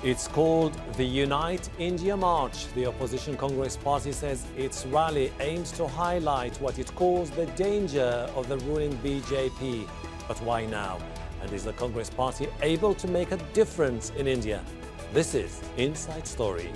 It's called the Unite India March. The opposition Congress party says its rally aims to highlight what it calls the danger of the ruling BJP. But why now? And is the Congress party able to make a difference in India? This is Inside Story.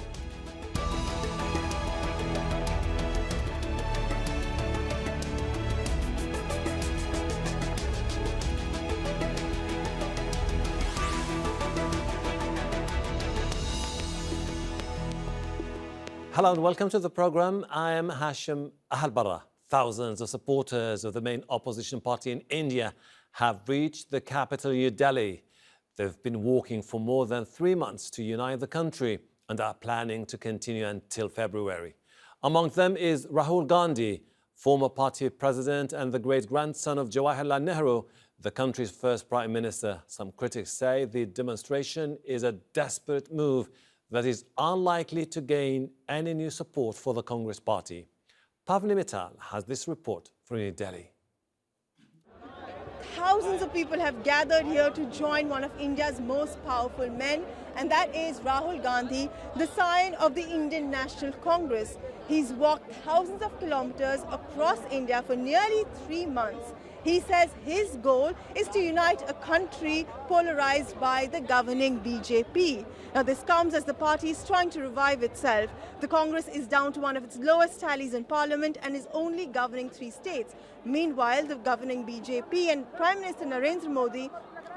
Hello and welcome to the program. I am Hashem. Ahelbarra. Thousands of supporters of the main opposition party in India have reached the capital, New Delhi. They've been walking for more than 3 months to unite the country and are planning to continue until February. Among them is Rahul Gandhi, former party president and the great-grandson of Jawaharlal Nehru, the country's first prime minister. Some critics say the demonstration is a desperate move that is unlikely to gain any new support for the Congress party. Mittal has this report from New Delhi. Thousands of people have gathered here to join one of India's most powerful men, and that is Rahul Gandhi, the scion of the Indian National Congress. He's walked thousands of kilometers across India for nearly 3 months. He says his goal is to unite a country polarized by the governing BJP. Now, this comes as the party is trying to revive itself. The Congress is down to one of its lowest tallies in Parliament and is only governing 3 states. Meanwhile, the governing BJP and Prime Minister Narendra Modi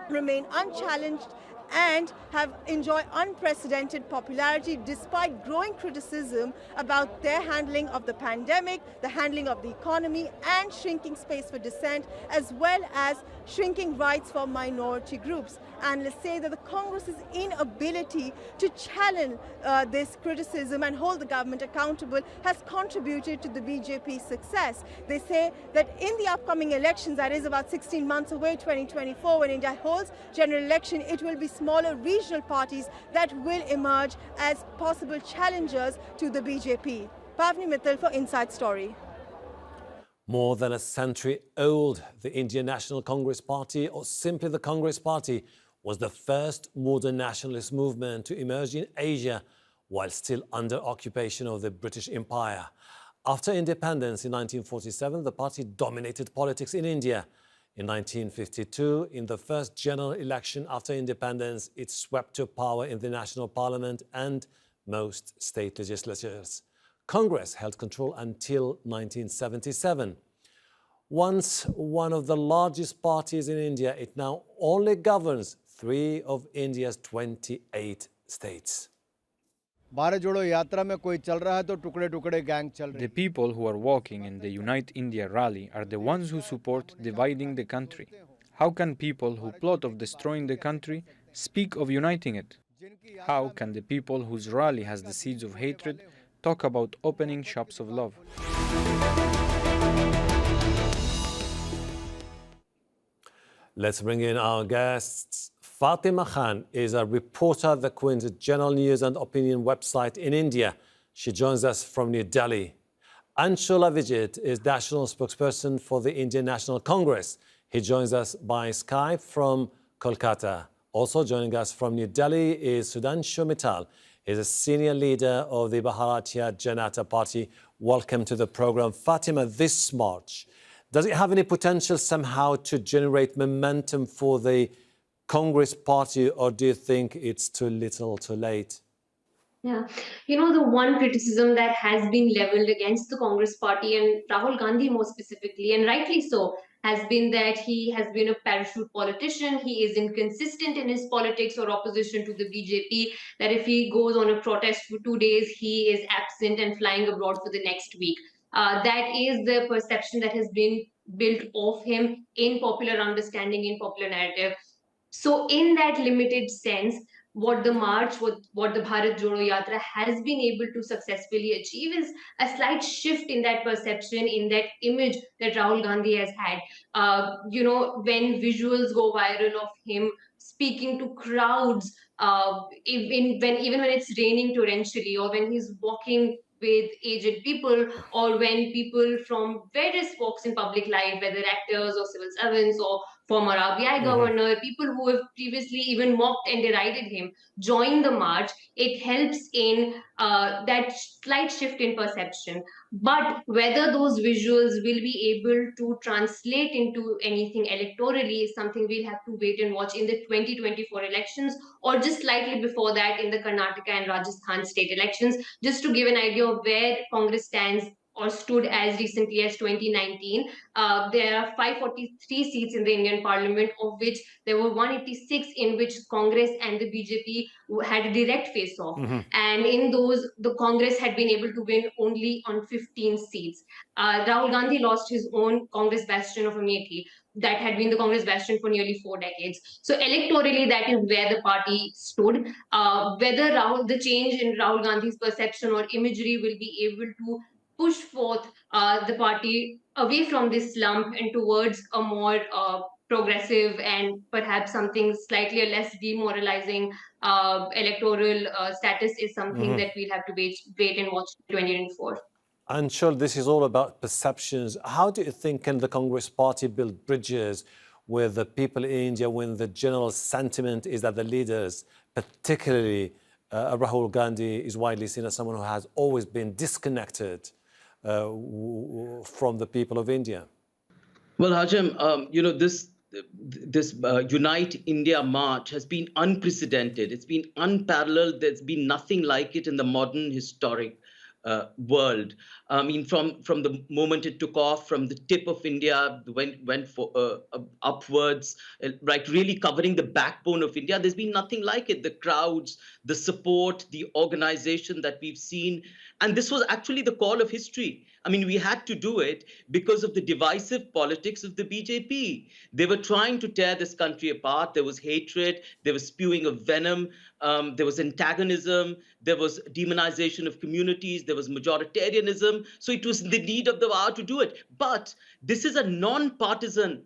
remain unchallenged and have enjoyed unprecedented popularity despite growing criticism about their handling of the pandemic, the handling of the economy, and shrinking space for dissent, as well as shrinking rights for minority groups. Analysts say that the Congress's inability to challenge this criticism and hold the government accountable has contributed to the BJP's success. They say that in the upcoming elections, that is about 16 months away, 2024, when India holds general election, it will be smaller regional parties that will emerge as possible challengers to the BJP. Mittal for Inside Story. More than a century old, the Indian National Congress Party, or simply the Congress Party, was the first modern nationalist movement to emerge in Asia while still under occupation of the British Empire. After independence in 1947, the party dominated politics in India. In 1952, in the first general election after independence, it swept to power in the national parliament and most state legislatures. Congress held control until 1977. Once one of the largest parties in India, it now only governs 3 of India's 28 states. The people who are walking in the Unite India rally are the ones who support dividing the country. How can people who plot of destroying the country speak of uniting it? How can the people whose rally has the seeds of hatred talk about opening shops of love? Let's bring in our guests. Fatima Khan is a reporter at the Queen's General News and Opinion website in India. She joins us from New Delhi. Anshul Avijit is national spokesperson for the Indian National Congress. He joins us by Skype from Kolkata. Also joining us from New Delhi is Sudhanshu Mittal. He's a senior leader of the Bharatiya Janata party. Welcome to the program. Fatima, this march, does it have any potential somehow to generate momentum for the Congress party, or do you think it's too little, too late? Yeah, the one criticism that has been leveled against the Congress party and Rahul Gandhi more specifically, and rightly so, has been that he has been a parachute politician. He is inconsistent in his politics or opposition to the BJP, that if he goes on a protest for 2 days, he is absent and flying abroad for the next week. That is the perception that has been built of him in popular understanding, in popular narrative. So in that limited sense, what the march, what the Bharat Jodo Yatra has been able to successfully achieve is a slight shift in that perception, in that image that Rahul Gandhi has had. When visuals go viral of him speaking to crowds, even when it's raining torrentially, or when he's walking with aged people, or when people from various walks in public life, whether actors or civil servants or former RBI governor, people who have previously even mocked and derided him, join the march. It helps in that slight shift in perception. But whether those visuals will be able to translate into anything electorally is something we'll have to wait and watch in the 2024 elections, or just slightly before that in the Karnataka and Rajasthan state elections, just to give an idea of where Congress stands or stood as recently as 2019. There are 543 seats in the Indian Parliament, of which there were 186 in which Congress and the BJP had a direct face-off. And in those, the Congress had been able to win only on 15 seats. Rahul Gandhi lost his own Congress bastion of Amethi that had been the Congress bastion for nearly 4 decades. So electorally, that is where the party stood. Whether the change in Rahul Gandhi's perception or imagery will be able to push forth the party away from this slump and towards a more progressive and perhaps something slightly less demoralizing electoral status is something that we'll have to wait and watch in 2024. Anshul, this is all about perceptions. How do you think can the Congress party build bridges with the people in India when the general sentiment is that the leaders, particularly Rahul Gandhi, is widely seen as someone who has always been disconnected from the people of India? Well, Hashem, this Unite India March has been unprecedented. It's been unparalleled. There's been nothing like it in the modern historic world. I mean, from the moment it took off, from the tip of India, went for upwards, right, really covering the backbone of India. There's been nothing like it. The crowds, the support, the organization that we've seen. And this was actually the call of history. I mean, we had to do it because of the divisive politics of the BJP. They were trying to tear this country apart. There was hatred. There was spewing of venom. There was antagonism. There was demonization of communities. There was majoritarianism. So it was the need of the hour to do it. But this is a non-partisan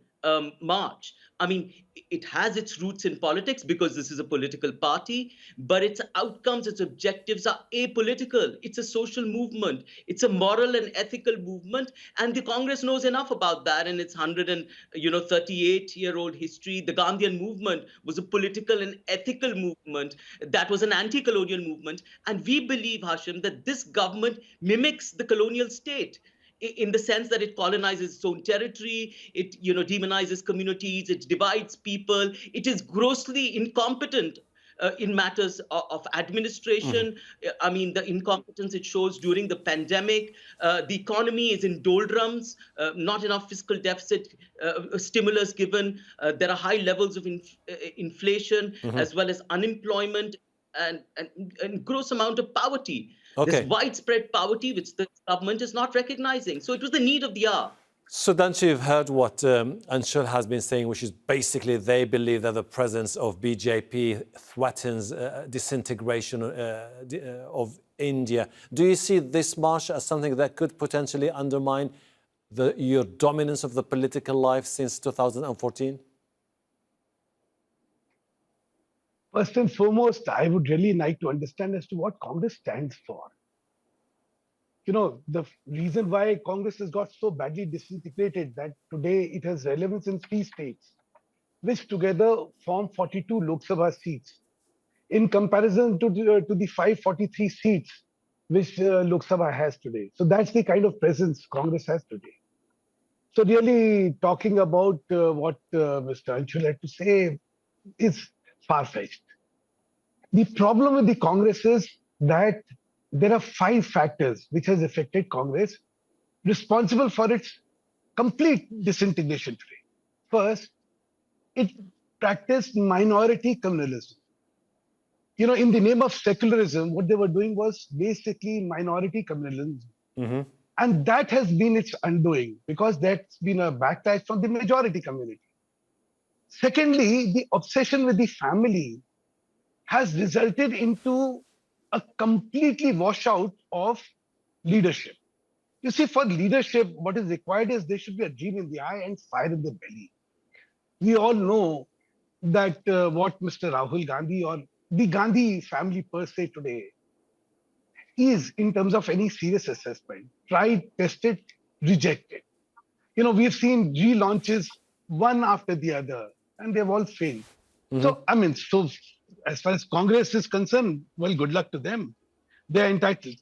march. I mean, it has its roots in politics because this is a political party, but its outcomes, its objectives are apolitical. It's a social movement. It's a moral and ethical movement. And the Congress knows enough about that in its 138-year-old history. The Gandhian movement was a political and ethical movement that was an anti-colonial movement. And we believe, Hashem, that this government mimics the colonial state, in the sense that it colonizes its own territory, it demonizes communities, it divides people, it is grossly incompetent in matters of administration. I mean, the incompetence it shows during the pandemic. The economy is in doldrums, not enough fiscal deficit stimulus given. There are high levels of inflation, as well as unemployment and gross amount of poverty. Okay. This widespread poverty which the government is not recognizing. So it was the need of the hour. Sudhanshu, you've heard what Anshul has been saying, which is basically they believe that the presence of BJP threatens disintegration of India. Do you see this march as something that could potentially undermine your dominance of the political life since 2014? First and foremost, I would really like to understand as to what Congress stands for. You know, the reason why Congress has got so badly disintegrated that today it has relevance in 3 states, which together form 42 Lok Sabha seats, in comparison to the 543 seats which Lok Sabha has today. So that's the kind of presence Congress has today. So really talking about what Mr. Anshul had to say is far-fetched. The problem with the Congress is that there are 5 factors which has affected Congress, responsible for its complete disintegration today. First, it practiced minority communalism. You know, in the name of secularism, what they were doing was basically minority communalism. And that has been its undoing because that's been a backlash from the majority community. Secondly, the obsession with the family has resulted into a completely washout of leadership. You see, for leadership, what is required is there should be a dream in the eye and fire in the belly. We all know that what Mr. Rahul Gandhi or the Gandhi family per se today is in terms of any serious assessment. Tried, tested, rejected. You know, we've seen relaunches one after the other, and they've all failed. So, I mean, so as far as Congress is concerned, well, good luck to them. They're entitled.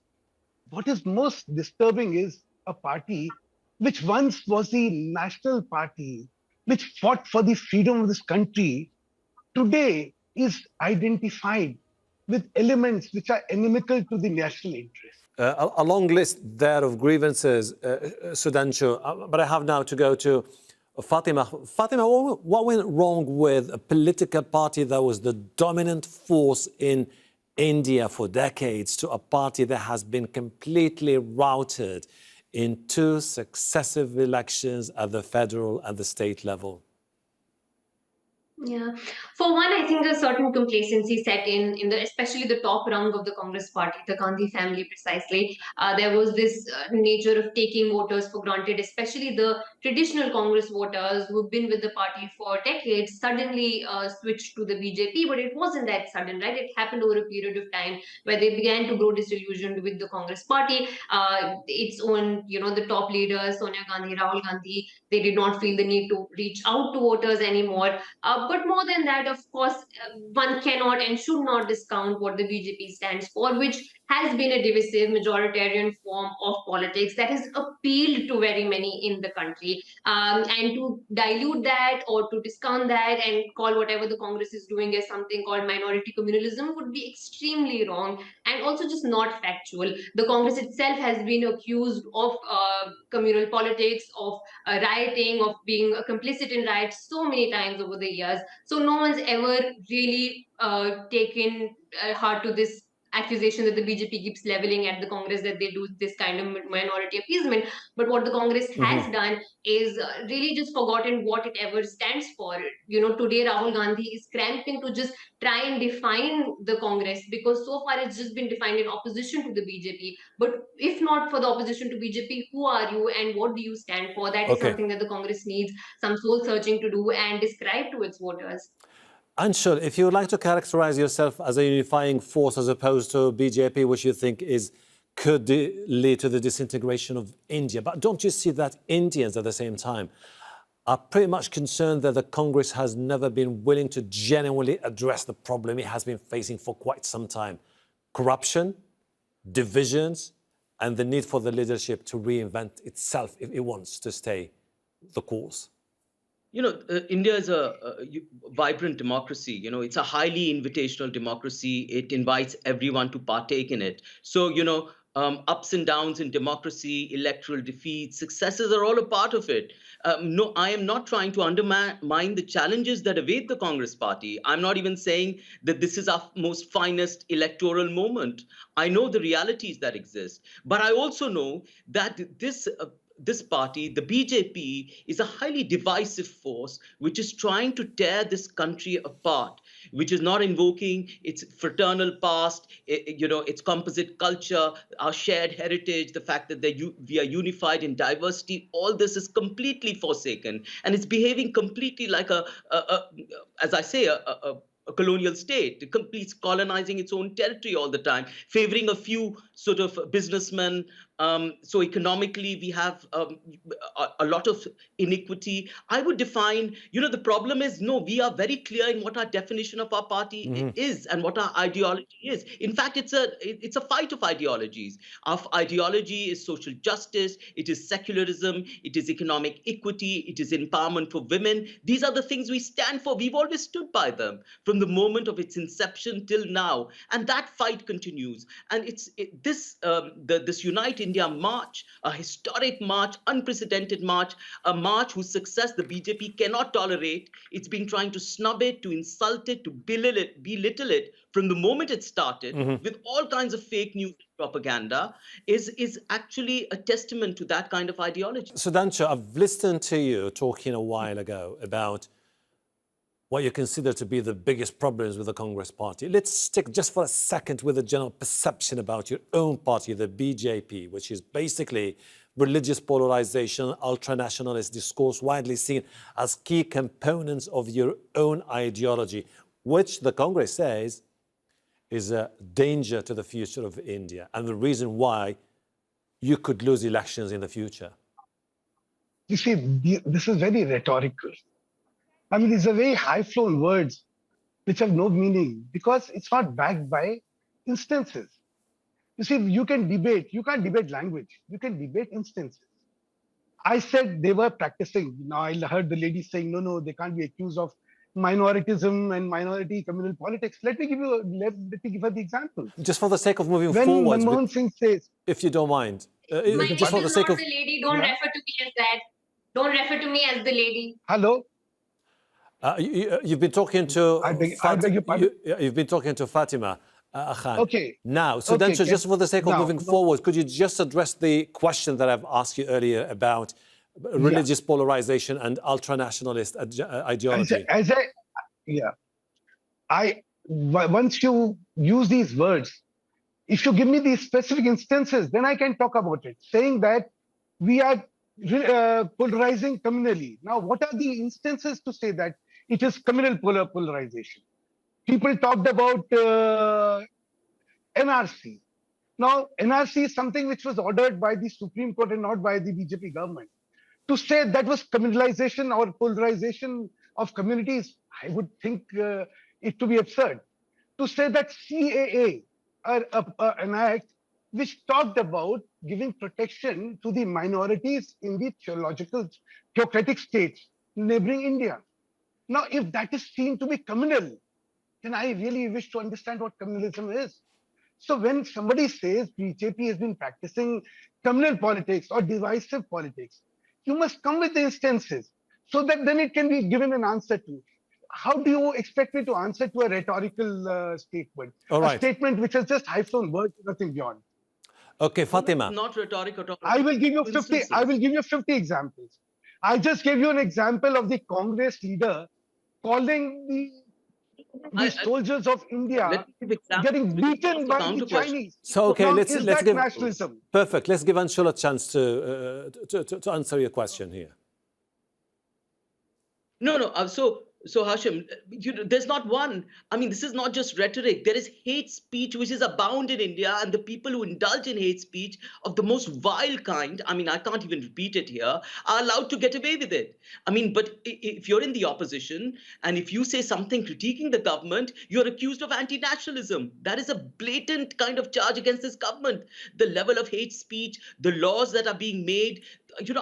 What is most disturbing is a party which once was the national party, which fought for the freedom of this country, today is identified with elements which are inimical to the national interest. A long list there of grievances, Sudhanshu, but I have now to go to Fatima. Fatima, what went wrong with a political party that was the dominant force in India for decades to a party that has been completely routed in two successive elections at the federal and the state level? Yeah. For one, I think a certain complacency set in the especially the top rung of the Congress party, the Gandhi family precisely. There was this nature of taking voters for granted, especially the traditional Congress voters who've been with the party for decades, suddenly switched to the BJP. But it wasn't that sudden, right? It happened over a period of time where they began to grow disillusioned with the Congress party. Its own, the top leaders, Sonia Gandhi, Rahul Gandhi, they did not feel the need to reach out to voters anymore. But more than that, of course, one cannot and should not discount what the BJP stands for, which has been a divisive majoritarian form of politics that has appealed to very many in the country. And to dilute that or to discount that and call whatever the Congress is doing as something called minority communalism would be extremely wrong and also just not factual. The Congress itself has been accused of communal politics, of rioting, of being complicit in riots so many times over the years. So no one's ever really taken heart to this accusation that the BJP keeps leveling at the Congress that they do this kind of minority appeasement. But what the Congress has done is really just forgotten what it ever stands for. Today Rahul Gandhi is cramping to just try and define the Congress because so far it's just been defined in opposition to the BJP. But if not for the opposition to BJP, who are you and what do you stand for? That is something that the Congress needs some soul searching to do and describe to its voters. Anshul, if you would like to characterize yourself as a unifying force as opposed to BJP, which you think could lead to the disintegration of India, but don't you see that Indians at the same time are pretty much concerned that the Congress has never been willing to genuinely address the problem it has been facing for quite some time? Corruption, divisions, and the need for the leadership to reinvent itself if it wants to stay the course. India is a vibrant democracy. It's a highly invitational democracy. It invites everyone to partake in it. So, ups and downs in democracy, electoral defeats, successes are all a part of it. No, I am not trying to undermine the challenges that await the Congress party. I'm not even saying that this is our most finest electoral moment. I know the realities that exist, but I also know that this party, the BJP, is a highly divisive force which is trying to tear this country apart, which is not invoking its fraternal past, its composite culture, our shared heritage, the fact that we are unified in diversity. All this is completely forsaken, and it's behaving completely like as I say, a colonial state. It completes colonizing its own territory all the time, favoring a few sort of businessmen. So economically, we have a lot of iniquity. I would define, the problem is, no, we are very clear in what our definition of our party is and what our ideology is. In fact, it's a fight of ideologies. Our ideology is social justice, it is secularism, it is economic equity, it is empowerment for women. These are the things we stand for. We've always stood by them from the moment of its inception till now. And that fight continues. And this Unite India march, a historic march, unprecedented march, a march whose success the BJP cannot tolerate. It's been trying to snub it, to insult it, to belittle it from the moment it started with all kinds of fake news propaganda is actually a testament to that kind of ideology. Sudhanshu, I've listened to you talking a while ago about what you consider to be the biggest problems with the Congress party. Let's stick just for a second with the general perception about your own party, the BJP, which is basically religious polarization, ultra-nationalist discourse, widely seen as key components of your own ideology, which the Congress says is a danger to the future of India and the reason why you could lose elections in the future. You see, this is very rhetorical. I mean, these are very high-flown words which have no meaning because it's not backed by instances. You see, you can't debate language, you can debate instances. I said they were practicing. Now I heard the lady saying, no, they can't be accused of minoritism and minority communal politics. Let me give her the example. Just for the sake of moving When forward, Manmohan Singh says, if you don't mind, My just for name the is sake not of the lady. Don't Yeah. refer to me as that. Don't refer to me as the lady. hello, you've been talking to I beg your pardon. you've been talking to Fatima Khan. Okay. Now, Okay, Sudhanshu, just for the sake of now, moving forward, could you just address the question that I've asked you earlier about religious polarization and ultranationalist ideology? Once you use these words, if you give me these specific instances, then I can talk about it, saying that we are polarizing communally. Now, what are the instances to say that it is communal polarization? People talked about NRC. Now, NRC is something which was ordered by the Supreme Court and not by the BJP government. To say that was communalization or polarization of communities, I would think it to be absurd. To say that CAA, an act which talked about giving protection to the minorities in the theocratic states neighboring India. Now, if that is seen to be communal, then I really wish to understand what communalism is. So when somebody says BJP has been practicing communal politics or divisive politics, you must come with the instances so that then it can be given an answer to. How do you expect me to answer to a rhetorical statement? All right. A statement which is just high-flown words, nothing beyond. Okay, Fatima. Not rhetoric at all. I will give you 50. Instances. I will give you 50 examples. I just gave you an example of the Congress leader calling the soldiers of India getting beaten by the Chinese. So okay, now, let's give nationalism. Perfect. Let's give Anshul a chance to answer your question here. No. So Hashem, there's not one. I mean, this is not just rhetoric. There is hate speech which is abound in India, and the people who indulge in hate speech of the most vile kind, I mean, I can't even repeat it here, are allowed to get away with it. I mean, but if you're in the opposition and if you say something critiquing the government, you're accused of anti-nationalism. That is a blatant kind of charge against this government. The level of hate speech, the laws that are being made,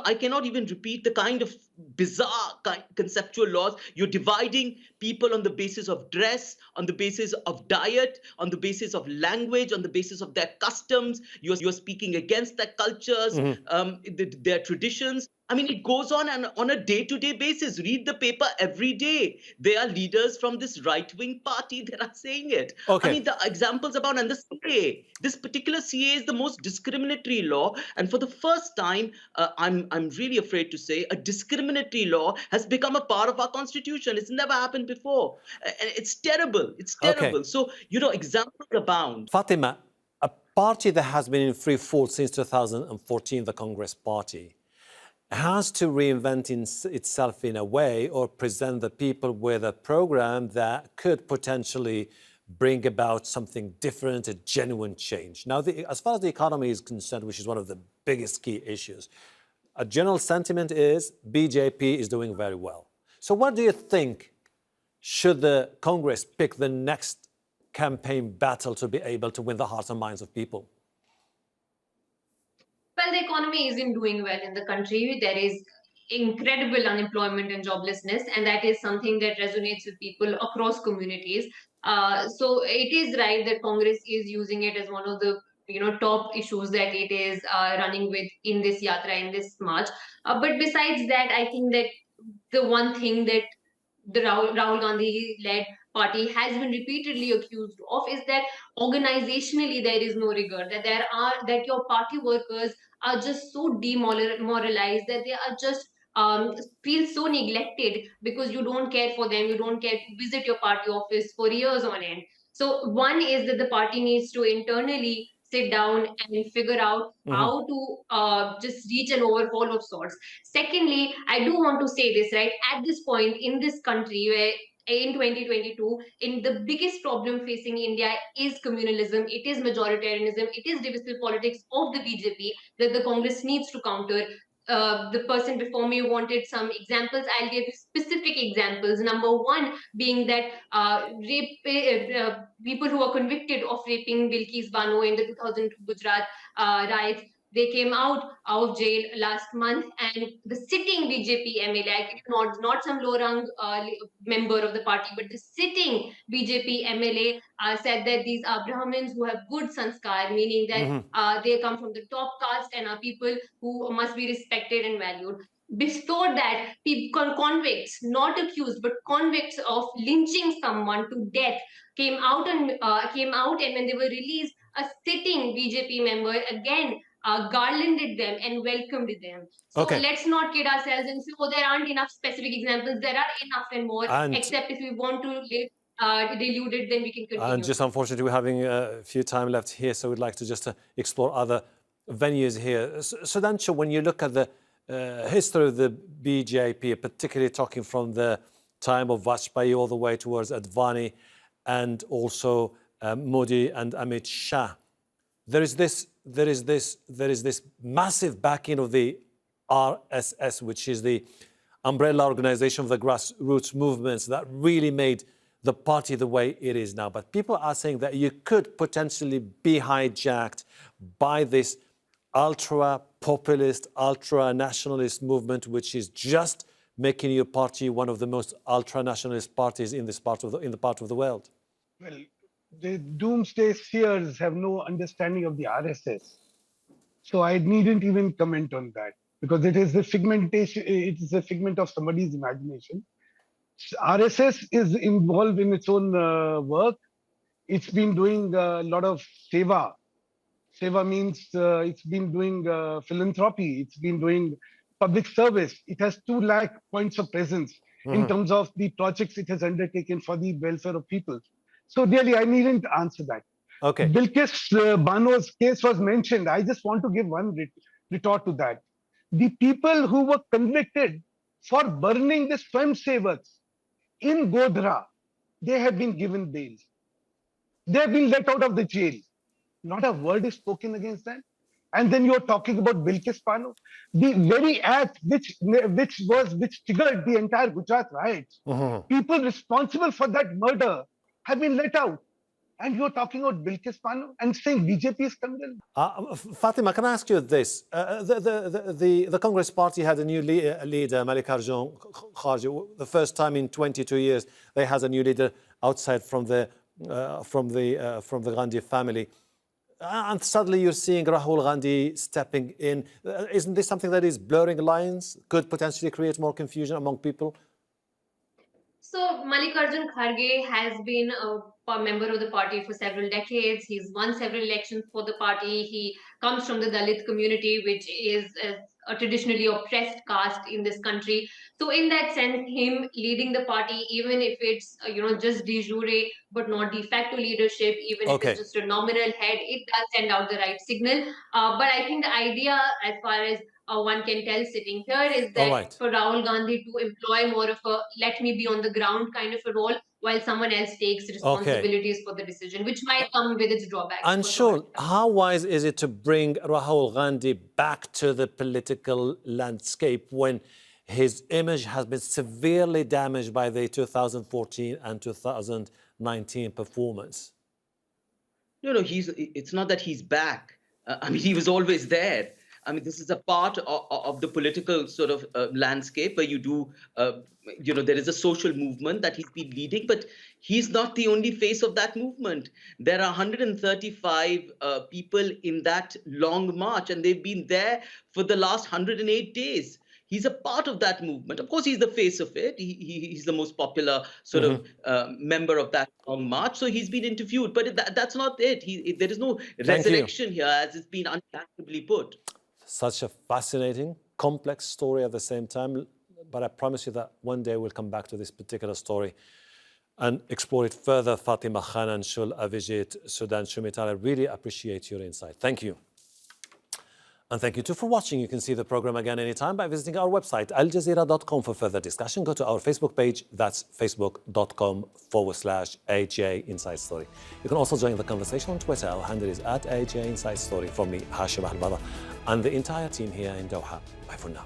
I cannot even repeat the kind of bizarre conceptual laws. You're dividing people on the basis of dress, on the basis of diet, on the basis of language, on the basis of their customs. You're speaking against their cultures, their traditions. I mean, it goes on and on a day-to-day basis. Read the paper every day. There are leaders from this right-wing party that are saying it. Okay. I mean, the examples abound. And the CA, this particular CA is the most discriminatory law. And for the first time, I'm really afraid to say, a discriminatory law has become a part of our constitution. It's never happened before. And it's terrible. It's terrible. Okay. So, examples abound. Fatima, a party that has been in free fall since 2014, the Congress Party, has to reinvent itself in a way or present the people with a program that could potentially bring about something different, a genuine change. Now, as far as the economy is concerned, which is one of the biggest key issues, a general sentiment is BJP is doing very well. So what do you think, should the Congress pick the next campaign battle to be able to win the hearts and minds of people? Well, the economy isn't doing well in the country. There is incredible unemployment and joblessness, and that is something that resonates with people across communities. So it is right that Congress is using it as one of the top issues that it is running with in this yatra, in this march. But besides that, I think that the one thing that the Rahul Gandhi led party has been repeatedly accused of is that organizationally there is no rigor, that your party workers are just so demoralized, that they are just feel so neglected because you don't care for them, you don't care to visit your party office for years on end. So one is that the party needs to internally sit down and figure out how to just reach an overhaul of sorts. Secondly, I do want to say this, right? At this point in this country, where in 2022, in the biggest problem facing India is communalism, it is majoritarianism, it is divisive politics of the BJP that the Congress needs to counter. the person before me wanted some examples. I'll give you specific examples. Number one being that people who were convicted of raping Bilkis Bano in the 2002 Gujarat riots, they came out of jail last month, and the sitting BJP MLA, not some low-rung member of the party, but the sitting BJP MLA said that these are Brahmins who have good sanskar, meaning that they come from the top caste and are people who must be respected and valued. Before that, convicts, not accused, but convicts of lynching someone to death, came out, and when they were released, a sitting BJP member again garlanded them and welcomed them. So Okay. let's not kid ourselves and say, oh, there aren't enough specific examples. There are enough and more, And- except if we want to delude it, then we can continue. And just unfortunately, we're having a few time left here, so we'd like to just explore other venues here. Sudhanshu, when you look at the history of the BJP, particularly talking from the time of Vajpayee all the way towards Advani and also Modi and Amit Shah, there is this massive backing of the RSS, which is the umbrella organization of the grassroots movements that really made the party the way it is now. But people are saying that you could potentially be hijacked by this ultra-populist, ultra-nationalist movement, which is just making your party one of the most ultra-nationalist parties in the part of the world. Well, the doomsday seers have no understanding of the RSS. So I needn't even comment on that because it is a figmentation, it is a figment of somebody's imagination. RSS is involved in its own work. It's been doing a lot of seva. Seva means it's been doing philanthropy. It's been doing public service. It has 2 lakh points of presence in terms of the projects it has undertaken for the welfare of people. So really, I needn't answer that. Okay. Bilkis Bano's case was mentioned. I just want to give one retort to that. The people who were convicted for burning the Swayamsevaks in Godhra, they have been given bail. They have been let out of the jail. Not a word is spoken against that. And then you're talking about Bilkis Bano, the very act which triggered the entire Gujarat riots. People responsible for that murder have been let out. And you're talking about Bilkis Bano and saying BJP is criminal. Fatima, can I ask you this? The Congress Party had a new leader, Mallikarjun Kharge. The first time in 22 years they had a new leader outside from the Gandhi family. And suddenly you're seeing Rahul Gandhi stepping in. Isn't this something that is blurring lines, could potentially create more confusion among people? So Mallikarjun Kharge has been a member of the party for several decades. He's won several elections for the party. He comes from the Dalit community, which is a traditionally oppressed caste in this country. So in that sense, him leading the party, even if it's just de jure but not de facto leadership, even if it's just a nominal head, it does send out the right signal. But I think the idea, as far as one can tell sitting here, is that for Rahul Gandhi to employ more of a let me be on the ground kind of a role while someone else takes responsibilities for the decision, which might come with its drawbacks. Anshul, how wise is it to bring Rahul Gandhi back to the political landscape when his image has been severely damaged by the 2014 and 2019 performance? No, it's not that he's back. I mean, he was always there. I mean, this is a part of the political sort of landscape where you do, there is a social movement that he's been leading, but he's not the only face of that movement. There are 135 people in that long march, and they've been there for the last 108 days. He's a part of that movement. Of course, he's the face of it. He's the most popular sort of member of that long march. So he's been interviewed, but that's not it. There is no resurrection here, as it's been uncomfortably put. Such a fascinating, complex story at the same time. But I promise you that one day we'll come back to this particular story and explore it further. Fatima Khan, Anshul, Avijit, Sudhanshu, Mittal, I really appreciate your insight. Thank you. And thank you too for watching. You can see the program again anytime by visiting our website, aljazeera.com, for further discussion. Go to our Facebook page, that's facebook.com/AJ Inside Story. You can also join the conversation on Twitter. Our handle is @AJ Inside Story. From me, Hashem, Ahelbarra, and the entire team here in Doha. Bye for now.